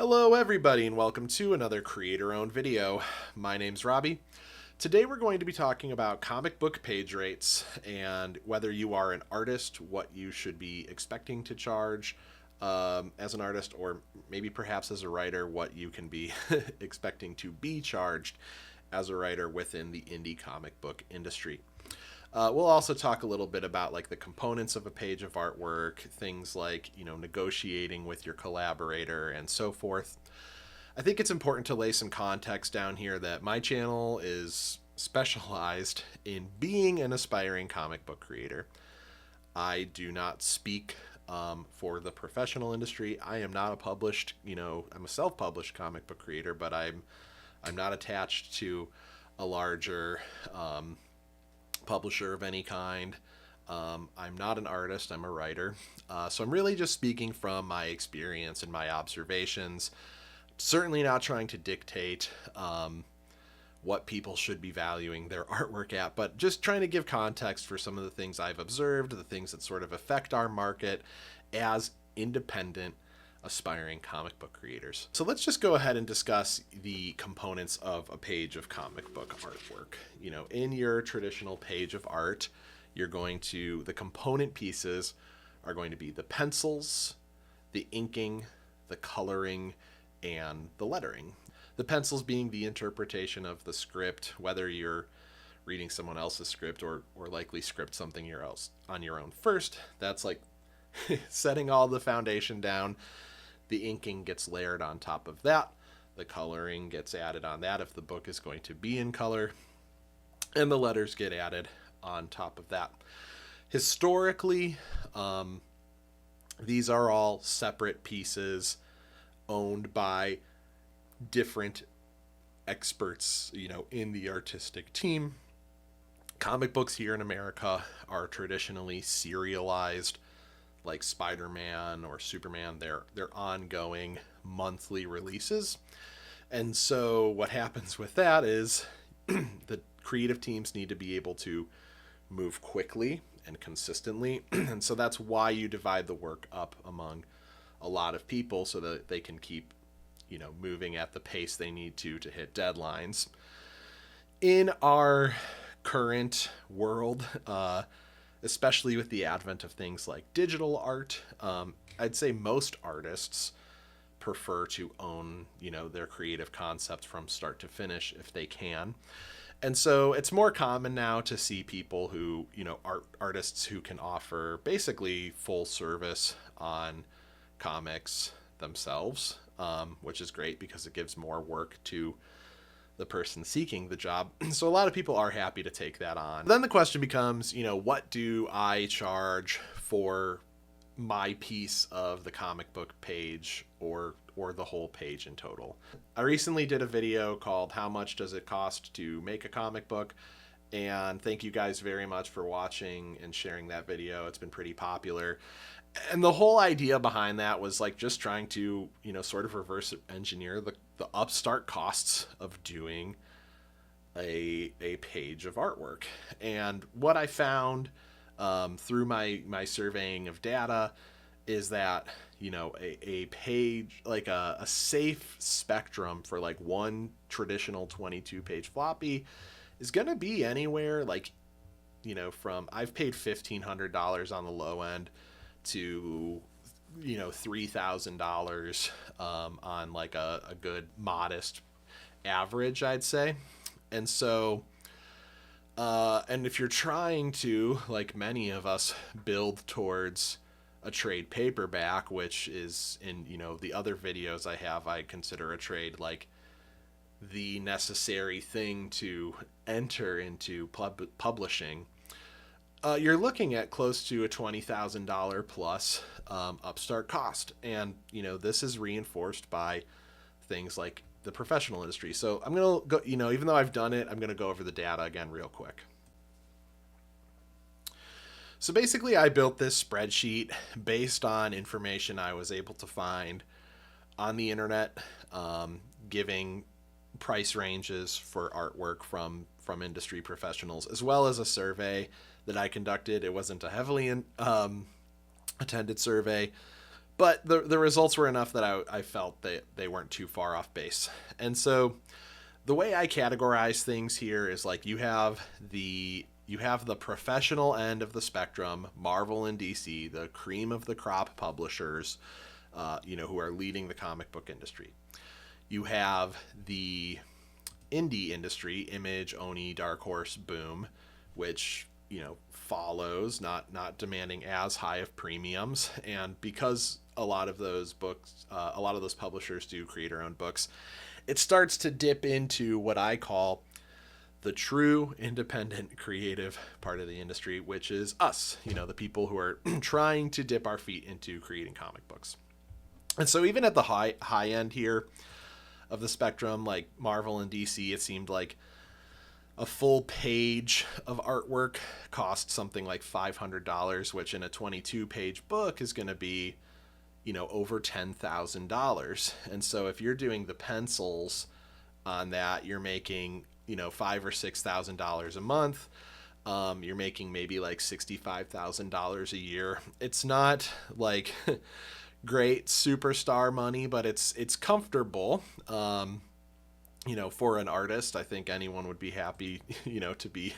Hello everybody and welcome to another creator-owned video. My name's Robbie. Today we're going to be talking about comic book page rates and whether you are an artist, what you should be expecting to charge as an artist, or maybe perhaps as a writer, what you can be expecting to be charged as a writer within the indie comic book industry. We'll also talk a little bit about like the components of a page of artwork, things like, negotiating with your collaborator and so forth. I think it's important to lay some context down here that my channel is specialized in being an aspiring comic book creator. I do not speak for the professional industry. I am not a published, I'm a self-published comic book creator, but I'm not attached to a larger publisher of any kind. I'm not an artist, I'm a writer. So I'm really just speaking from my experience and my observations. Certainly not trying to dictate what people should be valuing their artwork at, but just trying to give context for some of the things I've observed, the things that sort of affect our market as independent aspiring comic book creators. So let's just go ahead and discuss the components of a page of comic book artwork. In your traditional page of art, the component pieces are going to be the pencils, the inking, the coloring, and the lettering. The pencils being the interpretation of the script, whether you're reading someone else's script or likely script something on your own first. That's like setting all the foundation down. The inking gets layered on top of that. The coloring gets added on that if the book is going to be in color. And the letters get added on top of that. Historically, these are all separate pieces owned by different experts, in the artistic team. Comic books here in America are traditionally serialized, like Spider-Man or Superman. They're ongoing monthly releases. And so what happens with that is the creative teams need to be able to move quickly and consistently. And so that's why you divide the work up among a lot of people so that they can keep, moving at the pace they need to hit deadlines. In our current world, especially with the advent of things like digital art, I'd say most artists prefer to own, their creative concept from start to finish if they can. And so it's more common now to see people who, artists who can offer basically full service on comics themselves, which is great because it gives more work to the person seeking the job. So a lot of people are happy to take that on. Then the question becomes, what do I charge for my piece of the comic book page or the whole page in total? I recently did a video called How Much Does It Cost to Make a Comic Book? And thank you guys very much for watching and sharing that video. It's been pretty popular. And the whole idea behind that was like just trying to, sort of reverse engineer the upstart costs of doing a page of artwork. And what I found through my surveying of data is that, a page, like a safe spectrum for like one traditional 22-page floppy is going to be anywhere like, from I've paid $1,500 on the low end to $3,000 on like a good modest average, I'd say. And so and if you're trying to, like many of us, build towards a trade paperback, which is in the other videos I consider a trade like the necessary thing to enter into publishing, you're looking at close to a $20,000 plus upstart cost. And, this is reinforced by things like the professional industry. So I'm going to go, even though I've done it, I'm going to go over the data again real quick. So basically I built this spreadsheet based on information I was able to find on the internet, giving price ranges for artwork from industry professionals, as well as a survey that I conducted. It wasn't a heavily attended survey, But the results were enough that I felt that they weren't too far off base. And so the way I categorize things here is like you have the professional end of the spectrum, Marvel and DC, the cream of the crop publishers, who are leading the comic book industry. You have the indie industry, Image, Oni, Dark Horse, Boom, which follows, not demanding as high of premiums, and because a lot of those publishers do creator-owned books, it starts to dip into what I call the true independent creative part of the industry, which is us, the people who are trying to dip our feet into creating comic books. And so even at the high end here of the spectrum, like Marvel and DC, it seemed like a full page of artwork cost something like $500, which in a 22-page book is going to be, over $10,000. And so if you're doing the pencils on that, you're making, $5,000 or $6,000 a month. You're making maybe like $65,000 a year. It's not like great superstar money, but it's comfortable. For an artist, I think anyone would be happy, to be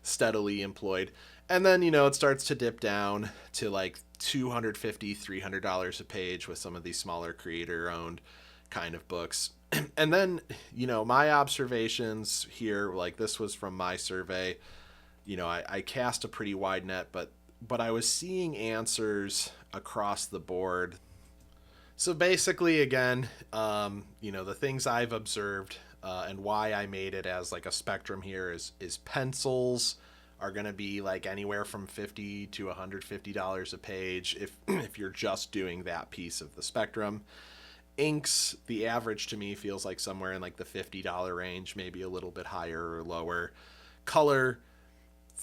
steadily employed. And then, it starts to dip down to like $250, $300 a page with some of these smaller creator-owned kind of books. And then, my observations here, like this was from my survey, I cast a pretty wide net, but I was seeing answers across the board. So basically, again, the things I've observed and why I made it as like a spectrum here is pencils are going to be like anywhere from $50 to $150 a page if you're just doing that piece of the spectrum. Inks, the average to me feels like somewhere in like the $50 range, maybe a little bit higher or lower. Color,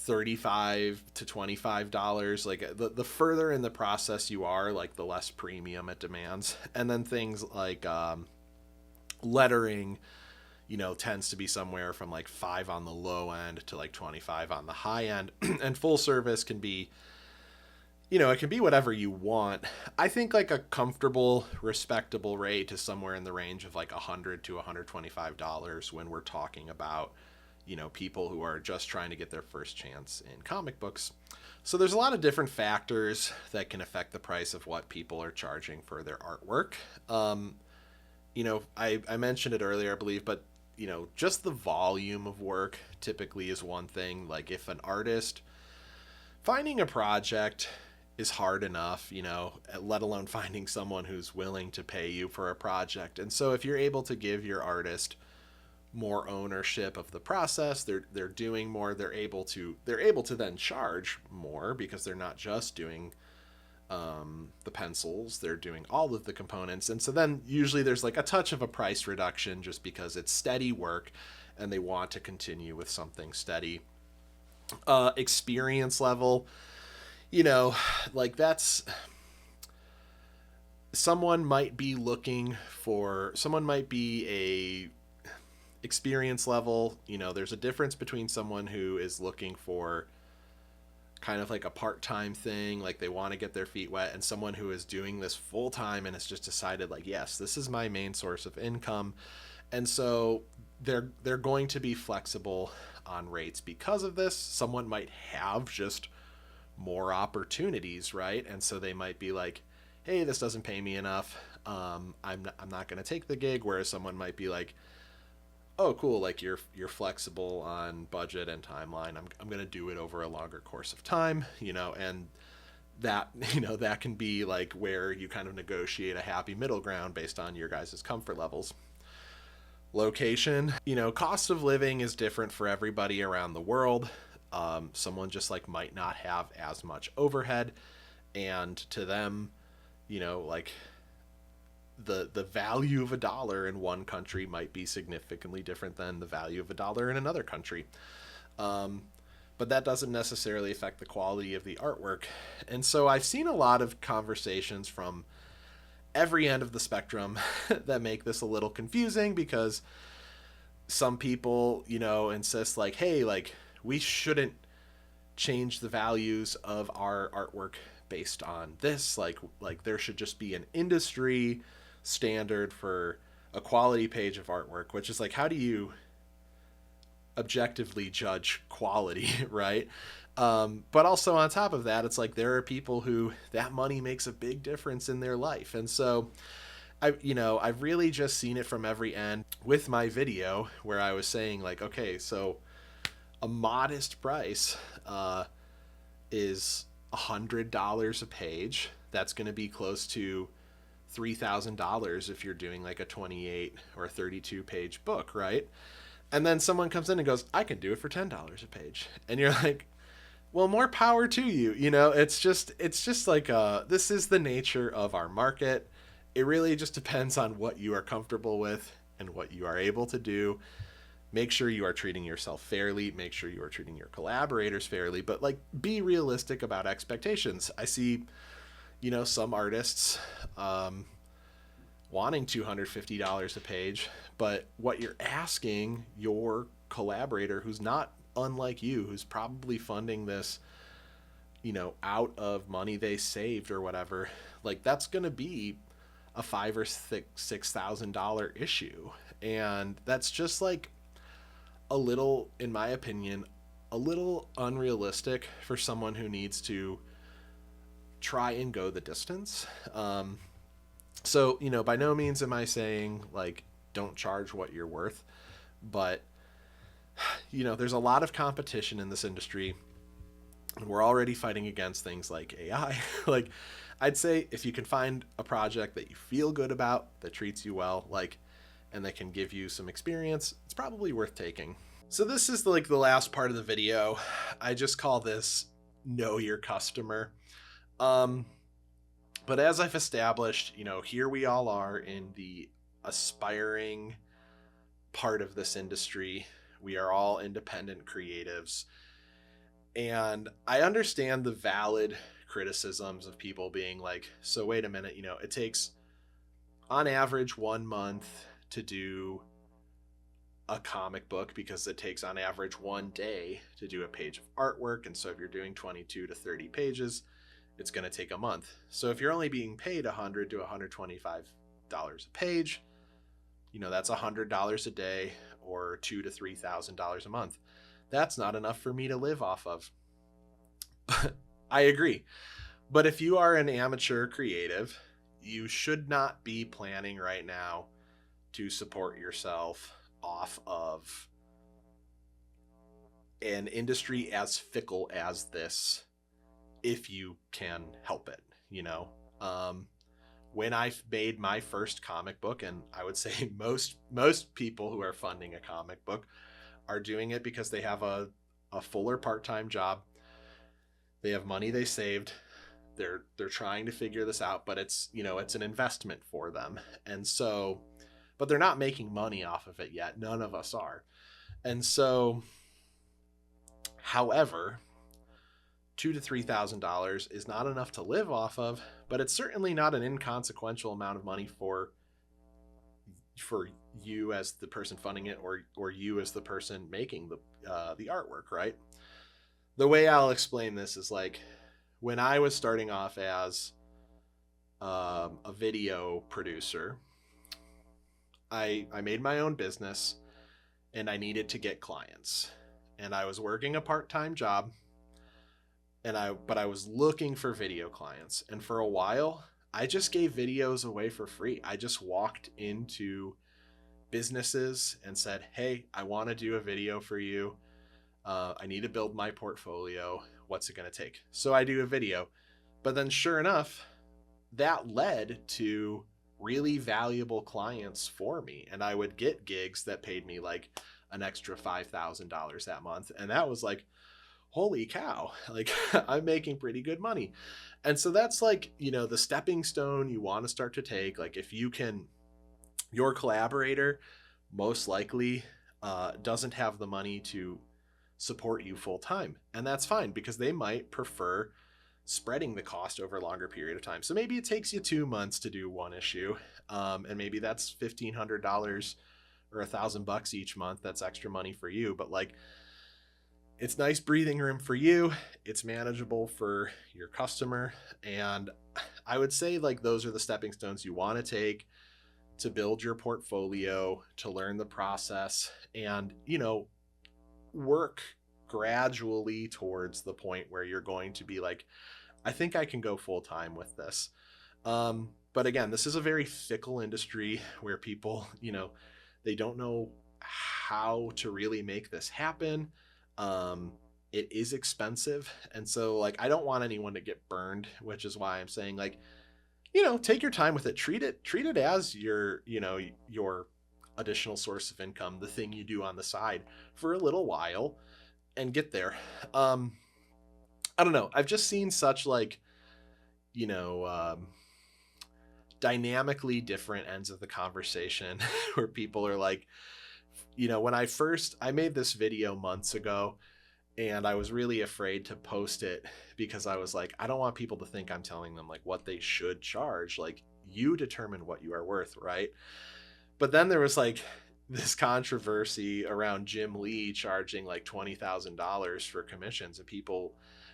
$35 to $25. Like the further in the process you are, like the less premium it demands. And then things like lettering, tends to be somewhere from like $5 on the low end to like $25 on the high end. And full service can be, it can be whatever you want. I think like a comfortable, respectable rate is somewhere in the range of like $100 to $125 when we're talking about, people who are just trying to get their first chance in comic books. So there's a lot of different factors that can affect the price of what people are charging for their artwork. I mentioned it earlier, I believe, but, just the volume of work typically is one thing. Like if an artist, finding a project is hard enough, let alone finding someone who's willing to pay you for a project. And so if you're able to give your artist more ownership of the process, they're doing more, they're able to then charge more because they're not just doing the pencils, they're doing all of the components. And so then usually there's like a touch of a price reduction just because it's steady work and they want to continue with something steady. Experience level, like that's, someone might be a experience level, there's a difference between someone who is looking for kind of like a part-time thing, like they want to get their feet wet, and someone who is doing this full-time and has just decided like, yes, this is my main source of income. And so they're going to be flexible on rates because of this. Someone might have just more opportunities, right? And so they might be like, hey, this doesn't pay me enough, I'm not going to take the gig. Whereas someone might be like, oh, cool, like you're flexible on budget and timeline, I'm going to do it over a longer course of time, and that, that can be like where you kind of negotiate a happy middle ground based on your guys' comfort levels. Location, cost of living is different for everybody around the world. Someone just like might not have as much overhead, and to them, like the value of a dollar in one country might be significantly different than the value of a dollar in another country. But that doesn't necessarily affect the quality of the artwork. And so I've seen a lot of conversations from every end of the spectrum that make this a little confusing, because some people, insist like, hey, like we shouldn't change the values of our artwork based on this. Like there should just be an industry standard for a quality page of artwork, which is like, how do you objectively judge quality, right? But also on top of that, it's like there are people who that money makes a big difference in their life. And so I've really just seen it from every end with my video where I was saying like, okay, so a modest price is $100 a page. That's going to be close to $3,000 if you're doing like a 28 or 32 page book, right? And then someone comes in and goes, I can do it for $10 a page. And you're like, well, more power to you. It's just like this is the nature of our market. It really just depends on what you are comfortable with and what you are able to do. Make sure you are treating yourself fairly, make sure you are treating your collaborators fairly, but like be realistic about expectations. I see, some artists wanting $250 a page, but what you're asking your collaborator who's not unlike you, who's probably funding this, out of money they saved or whatever, like that's going to be a $5,000 or $6,000 issue. And that's just like a little, in my opinion, a little unrealistic for someone who needs to try and go the distance. So, by no means am I saying like don't charge what you're worth, but there's a lot of competition in this industry and we're already fighting against things like AI. Like I'd say if you can find a project that you feel good about, that treats you well, like, and that can give you some experience, it's probably worth taking. So this is like the last part of the video. I just call this know your customer. But as I've established, here we all are in the aspiring part of this industry. We are all independent creatives. And I understand the valid criticisms of people being like, so wait a minute, it takes on average 1 month to do a comic book because it takes on average 1 day to do a page of artwork. And so if you're doing 22 to 30 pages, it's going to take a month. So if you're only being paid $100 to $125 a page, that's $100 a day or $2,000 to $3,000 a month. That's not enough for me to live off of. I agree. But if you are an amateur creative, you should not be planning right now to support yourself off of an industry as fickle as this, if you can help it. When I made my first comic book, and I would say most people who are funding a comic book are doing it because they have a fuller part-time job. They have money they saved. They're trying to figure this out, but it's an investment for them. And so, but they're not making money off of it yet. None of us are. And so, however, $2,000 to $3,000 is not enough to live off of, but it's certainly not an inconsequential amount of money for you as the person funding it, or you as the person making the artwork, right? The way I'll explain this is like when I was starting off as a video producer, I made my own business and I needed to get clients, and I was working a part-time job, but I was looking for video clients. And for a while, I just gave videos away for free. I just walked into businesses and said, hey, I want to do a video for you. I need to build my portfolio. What's it going to take? So I do a video. But then sure enough, that led to really valuable clients for me. And I would get gigs that paid me like an extra $5,000 that month. And that was like, holy cow, like I'm making pretty good money. And so that's like, the stepping stone you want to start to take. Like if you can, your collaborator most likely doesn't have the money to support you full time. And that's fine because they might prefer spreading the cost over a longer period of time. So maybe it takes you 2 months to do one issue. And maybe that's $1,500 or $1,000 each month. That's extra money for you. But like, It's nice breathing room for you. It's manageable for your customer. And I would say like those are the stepping stones you want to take to build your portfolio, to learn the process, and, work gradually towards the point where you're going to be like, I think I can go full time with this. But again, this is a very fickle industry where people, they don't know how to really make this happen. Um, it is expensive. And so, like, I don't want anyone to get burned, which is why I'm saying, like, take your time with it. Treat it as your additional source of income, the thing you do on the side for a little while and get there. I don't know. I've just seen such like, you know, dynamically different ends of the conversation where people are like, when I made this video months ago and I was really afraid to post it because I was like, I don't want people to think I'm telling them like what they should charge. Like, you determine what you are worth, right? But then there was like this controversy around Jim Lee charging like $20,000 for commissions, and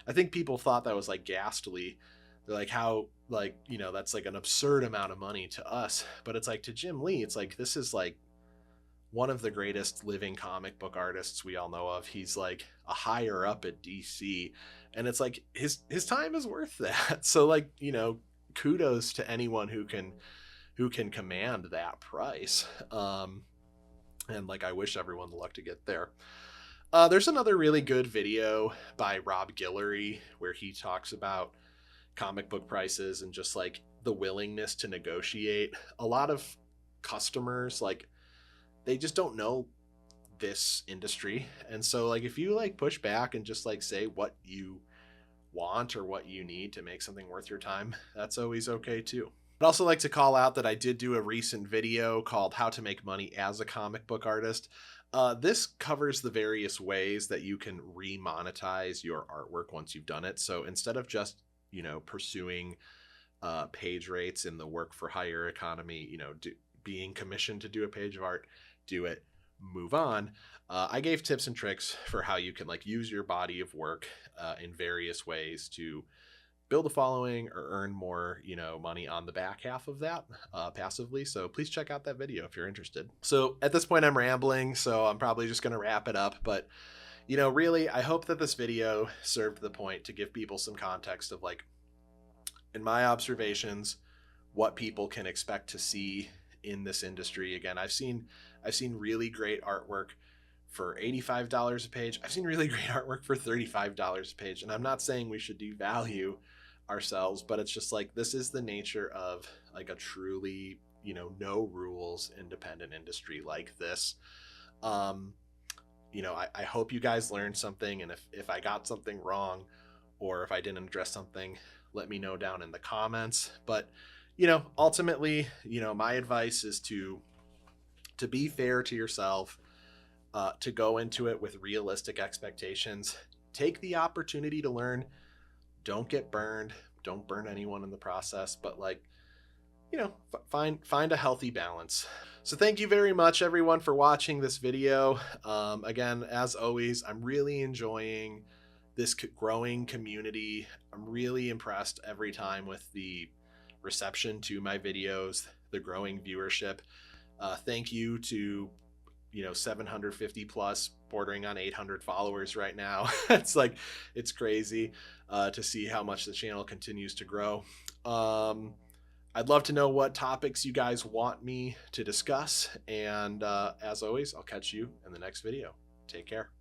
I think people thought that was like ghastly. They're like, how, like, that's like an absurd amount of money to us. But it's like, to Jim Lee, it's like, this is like one of the greatest living comic book artists we all know of. He's like a higher up at DC, and it's like his time is worth that. So like, kudos to anyone who can command that price. And like, I wish everyone the luck to get there. There's another really good video by Rob Guillory where he talks about comic book prices and just like the willingness to negotiate. A lot of customers, like, they just don't know this industry. And so like, if you like push back and just like say what you want or what you need to make something worth your time, that's always okay too. I'd also like to call out that I did do a recent video called How to Make Money as a Comic Book Artist. This covers the various ways that you can remonetize your artwork once you've done it. So instead of just, pursuing page rates in the work for hire economy, being commissioned to do a page of art, do it, move on. I gave tips and tricks for how you can like use your body of work in various ways to build a following or earn more, money on the back half of that passively. So please check out that video if you're interested. So at this point I'm rambling, so I'm probably just going to wrap it up. But, really, I hope that this video served the point to give people some context of like, in my observations, what people can expect to see in this industry. Again, I've seen really great artwork for $85 a page. I've seen really great artwork for $35 a page. And I'm not saying we should devalue ourselves, but it's just like, this is the nature of like a truly, no rules independent industry like this. I hope you guys learned something. And if I got something wrong or if I didn't address something, let me know down in the comments. But, ultimately, my advice is to be fair to yourself, to go into it with realistic expectations, take the opportunity to learn, don't get burned, don't burn anyone in the process, but like, find a healthy balance. So thank you very much everyone for watching this video. Again, as always, I'm really enjoying this growing community. I'm really impressed every time with the reception to my videos, the growing viewership. Thank you to 750 plus, bordering on 800 followers right now. It's crazy to see how much the channel continues to grow. I'd love to know what topics you guys want me to discuss, and as always, I'll catch you in the next video. Take care.